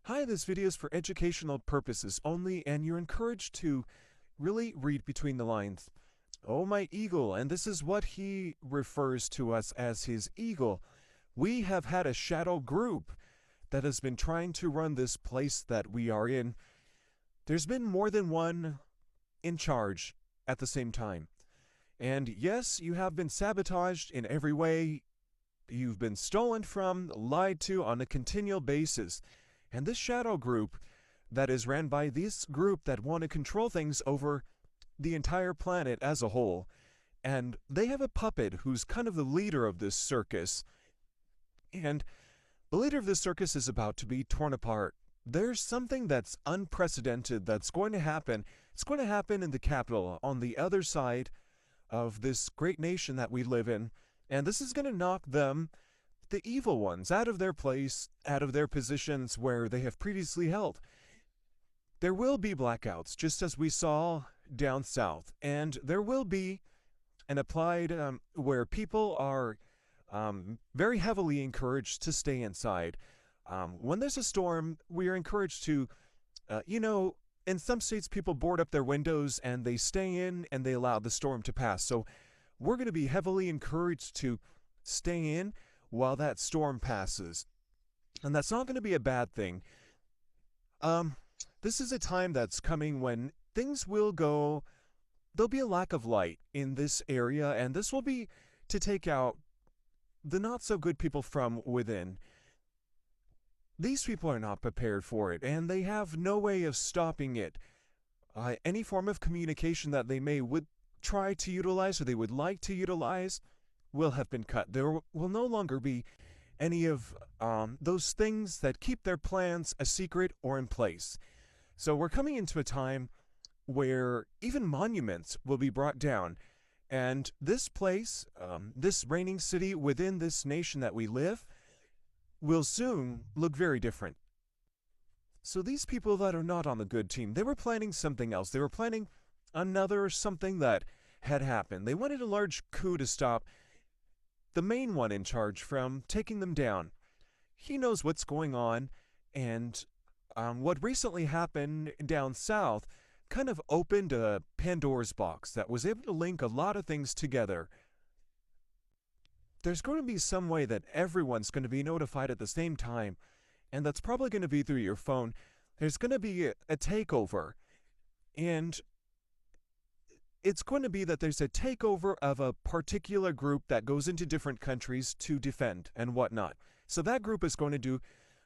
Hi, this video is for educational purposes only, and you're encouraged to really read between the lines. Oh, my eagle, and this is what he refers to us as his eagle. We have had a shadow group that has been trying to run this place that we are in. There's been more than one in charge at the same time. And yes, you have been sabotaged in every way. You've been stolen from, lied to on a continual basis. And this shadow group that is ran by this group that want to control things over the entire planet as a whole. And they have a puppet who's kind of the leader of this circus. And the leader of this circus is about to be torn apart. There's something that's unprecedented that's going to happen. It's going to happen in the capital, on the other side of this great nation that we live in. And this is going to knock them, the evil ones, out of their place, out of their positions where they have previously held. There will be blackouts, just as we saw down south, and there will be an applied where people are very heavily encouraged to stay inside. When there's a storm, we are encouraged to, in some states people board up their windows and they stay in and they allow the storm to pass. So we're going to be heavily encouraged to stay in while that storm passes. And that's not going to be a bad thing. This is a time that's coming when things will go, there'll be a lack of light in this area, and this will be to take out the not-so-good people from within. These people are not prepared for it, and they have no way of stopping it. Any form of communication that they would try to utilize or they would like to utilize will have been cut. There will no longer be any of those things that keep their plans a secret or in place. So we're coming into a time where even monuments will be brought down. And this place, this reigning city within this nation that we live, will soon look very different. So these people that are not on the good team, they were planning something else. They were planning another something that had happened. They wanted a large coup to stop the main one in charge from taking them down. He knows what's going on, and what recently happened down south kind of opened a Pandora's box that was able to link a lot of things together. There's going to be some way that everyone's going to be notified at the same time, and that's probably going to be through your phone. There's going to be a takeover, and it's going to be that there's a takeover of a particular group that goes into different countries to defend and whatnot. So that group is going to do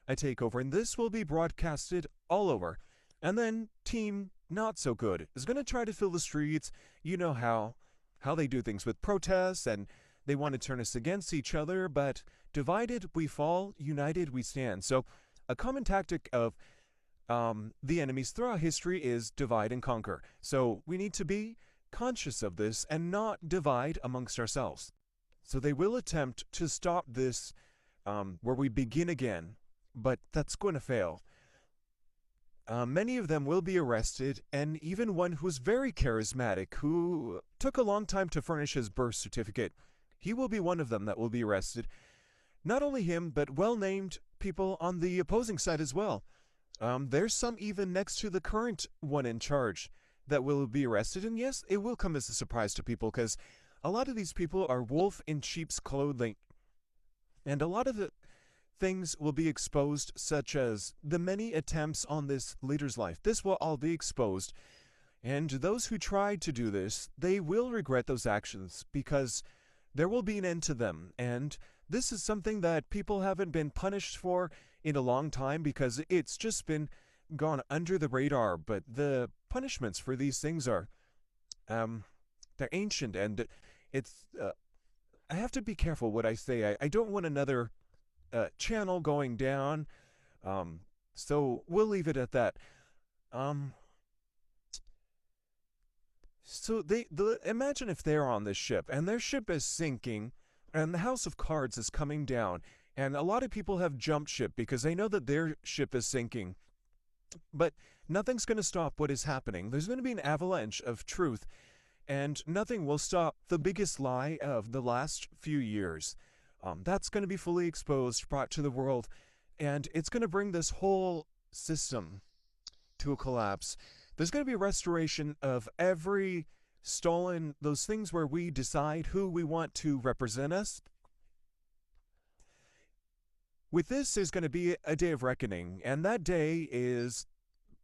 a takeover, and this will be broadcasted all over. And then Team Not So Good is going to try to fill the streets. You know how they do things with protests, and they want to turn us against each other, but divided we fall, united we stand. So a common tactic of the enemies throughout history is divide and conquer. So we need to be conscious of this and not divide amongst ourselves. So they will attempt to stop this where we begin again, but that's going to fail. Many of them will be arrested, and even one who's very charismatic, who took a long time to furnish his birth certificate, he will be one of them that will be arrested. Not only him, but well-named people on the opposing side as well. There's some even next to the current one in charge that will be arrested, and yes, it will come as a surprise to people, because a lot of these people are wolf in sheep's clothing, and a lot of the things will be exposed, such as the many attempts on this leader's life. This will all be exposed, and those who tried to do this, they will regret those actions, because there will be an end to them. And this is something that people haven't been punished for in a long time, because it's just been gone under the radar. But the punishments for these things are they're ancient, and it's I have to be careful what I say. I don't want another channel going down, so we'll leave it at that. So imagine if they're on this ship and their ship is sinking and the House of Cards is coming down, and a lot of people have jumped ship because they know that their ship is sinking. But nothing's going to stop what is happening. There's going to be an avalanche of truth, and nothing will stop the biggest lie of the last few years. That's going to be fully exposed, brought to the world, and it's going to bring this whole system to a collapse. There's going to be a restoration of every stolen, those things where we decide who we want to represent us. With this is going to be a day of reckoning, and that day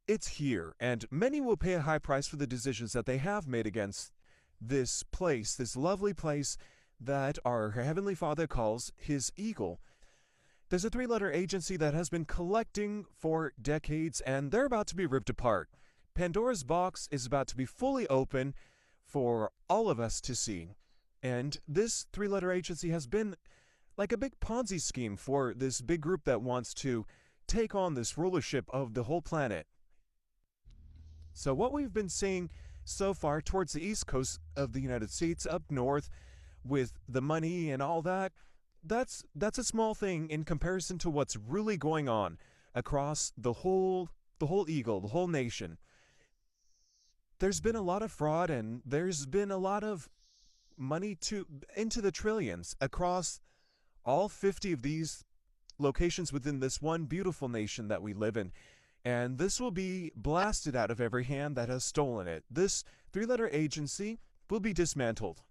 it's here, and many will pay a high price for the decisions that they have made against this place, this lovely place that our Heavenly Father calls His eagle. There's a 3-letter agency that has been collecting for decades, and they're about to be ripped apart. Pandora's box is about to be fully open for all of us to see. And this 3-letter agency has been like a big Ponzi scheme for this big group that wants to take on this rulership of the whole planet. So what we've been seeing so far towards the east coast of the United States, up north, with the money and all that, that's a small thing in comparison to what's really going on across the whole eagle, the whole nation. There's been a lot of fraud, and there's been a lot of money into the trillions across all 50 of these locations within this one beautiful nation that we live in. And this will be blasted out of every hand that has stolen it. This 3-letter agency will be dismantled.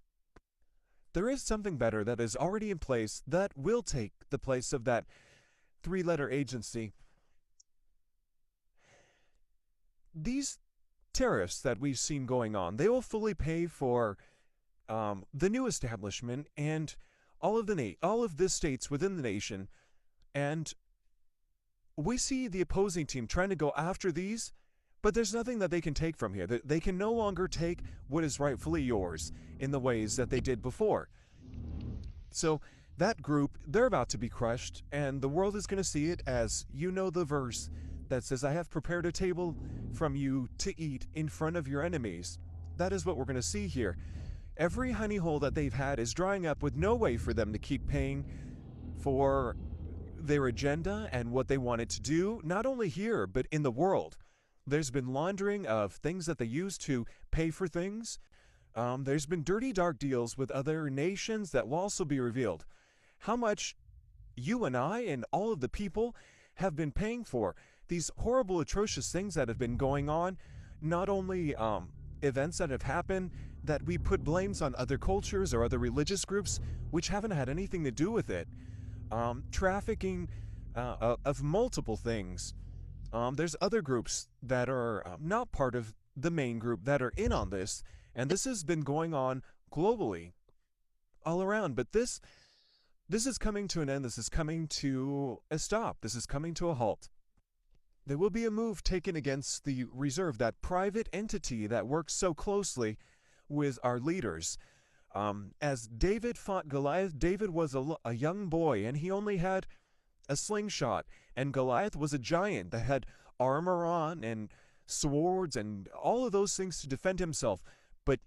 There is something better that is already in place that will take the place of that 3-letter agency. These tariffs that we've seen going on, they will fully pay for the new establishment and all of the states within the nation. And we see the opposing team trying to go after these, but there's nothing that they can take from here. They can no longer take what is rightfully yours in the ways that they did before. So that group, they're about to be crushed, and the world is going to see it as, you know, the verse that says, I have prepared a table from you to eat in front of your enemies. That is what we're going to see here. Every honey hole that they've had is drying up, with no way for them to keep paying for their agenda and what they wanted to do, not only here, but in the world. There's been laundering of things that they use to pay for things. There's been dirty, dark deals with other nations that will also be revealed. How much you and I and all of the people have been paying for these horrible, atrocious things that have been going on, not only events that have happened that we put blames on other cultures or other religious groups which haven't had anything to do with it. Trafficking of multiple things. There's other groups that are not part of the main group that are in on this, and this has been going on globally, all around. But this is coming to an end. This is coming to a stop. This is coming to a halt. There will be a move taken against the Reserve, that private entity that works so closely with our leaders. As David fought Goliath, David was a young boy, and he only had a slingshot, and Goliath was a giant that had armor on and swords and all of those things to defend himself. But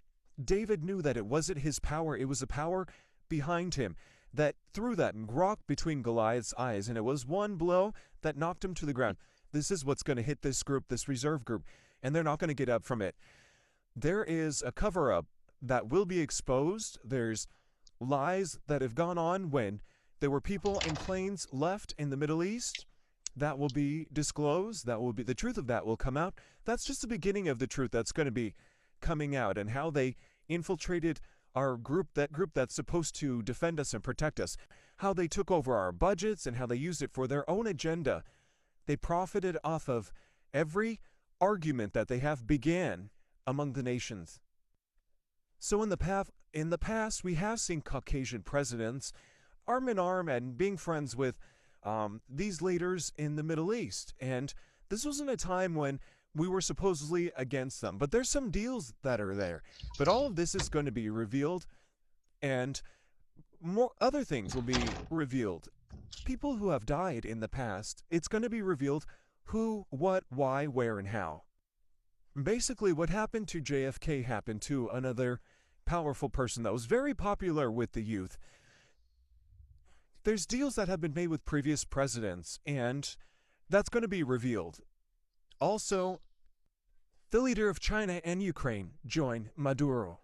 David knew that it wasn't his power, it was a power behind him that threw that rock between Goliath's eyes, and it was one blow that knocked him to the ground. This is what's going to hit this group, this reserve group, and they're not going to get up from it. There is a cover-up that will be exposed. There's lies that have gone on when there were people in planes left in the Middle East. That will be disclosed. That will be, the truth of that will come out. That's just the beginning of the truth that's going to be coming out, and how they infiltrated our group, that group that's supposed to defend us and protect us, how they took over our budgets and how they used it for their own agenda. They profited off of every argument that they have began among the nations. So in the past, we have seen Caucasian presidents arm in arm and being friends with these leaders in the Middle East. And this wasn't a time when we were supposedly against them. But there's some deals that are there. But all of this is going to be revealed, and more other things will be revealed. People who have died in the past, it's going to be revealed who, what, why, where, and how. Basically, what happened to JFK happened to another powerful person that was very popular with the youth. There's deals that have been made with previous presidents, and that's going to be revealed. Also, the leader of China and Ukraine joined Maduro.